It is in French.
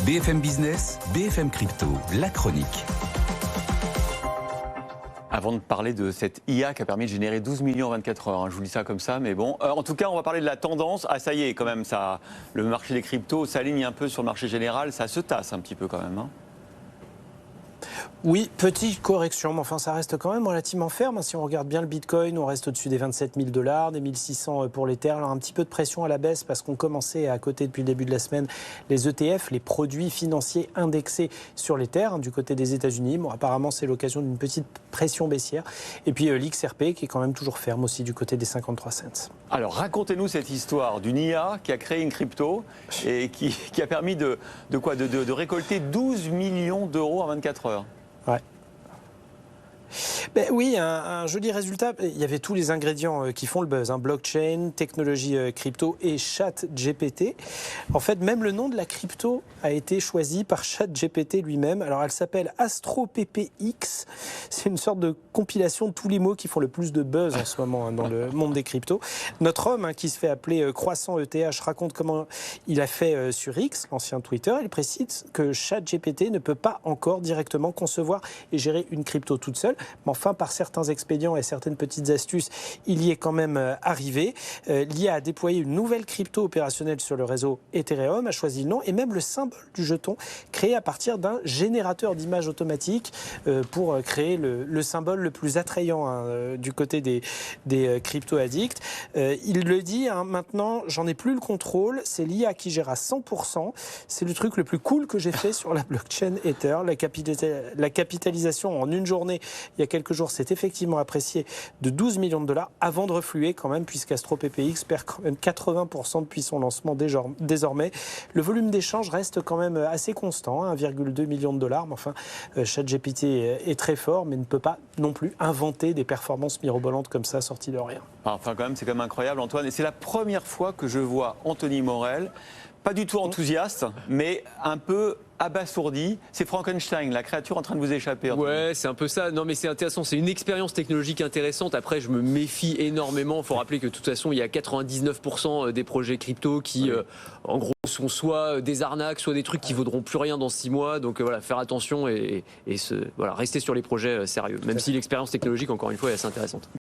BFM Business, BFM Crypto, la chronique. Avant de parler de cette IA qui a permis de générer 12 millions en 24 heures, je vous dis ça comme ça, mais bon. En tout cas, on va parler de la tendance. Ah, ça y est, quand même, le marché des cryptos s'aligne un peu sur le marché général. Ça se tasse un petit peu quand même. Oui, petite correction, mais enfin ça reste quand même relativement ferme. Si on regarde bien le Bitcoin, on reste au-dessus des 27 000 $, des 1600 pour l'Ether. Alors un petit peu de pression à la baisse parce qu'on commençait à coter depuis le début de la semaine les ETF, les produits financiers indexés sur l'Ether du côté des États-Unis. Bon, apparemment c'est l'occasion d'une petite pression baissière. Et puis l'XRP qui est quand même toujours ferme aussi du côté des 53 cents. Alors racontez-nous cette histoire d'une IA qui a créé une crypto et qui a permis de récolter 12 millions d'euros en 24 heures. Ouais. Ben oui, un joli résultat. Il y avait tous les ingrédients qui font le buzz, blockchain, technologie crypto et ChatGPT. En fait, même le nom de la crypto a été choisi par ChatGPT lui-même. Alors, elle s'appelle AstroPPX. C'est une sorte de compilation de tous les mots qui font le plus de buzz en ce moment dans le monde des cryptos. Notre homme, qui se fait appeler Croissant ETH, raconte comment il a fait sur X, l'ancien Twitter. Il précise que ChatGPT ne peut pas encore directement concevoir et gérer une crypto toute seule. Mais enfin, par certains expédients et certaines petites astuces, il y est quand même arrivé. L'IA a déployé une nouvelle crypto opérationnelle sur le réseau Ethereum, a choisi le nom et même le symbole du jeton créé à partir d'un générateur d'images automatique pour créer le symbole le plus attrayant du côté des crypto-addicts. Il le dit, maintenant, j'en ai plus le contrôle, c'est l'IA qui gère à 100%. C'est le truc le plus cool que j'ai fait sur la blockchain Ether. La capitalisation en une journée, il y a quelques jours, c'est effectivement apprécié de 12 millions de $, avant de refluer quand même, puisqu'AstroPPX perd quand même 80% depuis son lancement désormais. Le volume d'échange reste quand même assez constant, 1,2 million de $. Mais enfin, ChatGPT est très fort, mais ne peut pas non plus inventer des performances mirobolantes comme ça, sorties de rien. Enfin, quand même, c'est quand même incroyable, Antoine. Et c'est la première fois que je vois Anthony Morel, pas du tout enthousiaste, mais un peu abasourdi. C'est Frankenstein, la créature en train de vous échapper. Ouais, c'est un peu ça. Non, mais c'est intéressant. C'est une expérience technologique intéressante. Après, je me méfie énormément. Il faut rappeler que de toute façon, il y a 99% des projets crypto qui, en gros, sont soit des arnaques, soit des trucs qui vaudront plus rien dans 6 mois. Donc voilà, faire attention et rester sur les projets sérieux. Même si l'expérience technologique, encore une fois, est assez intéressante.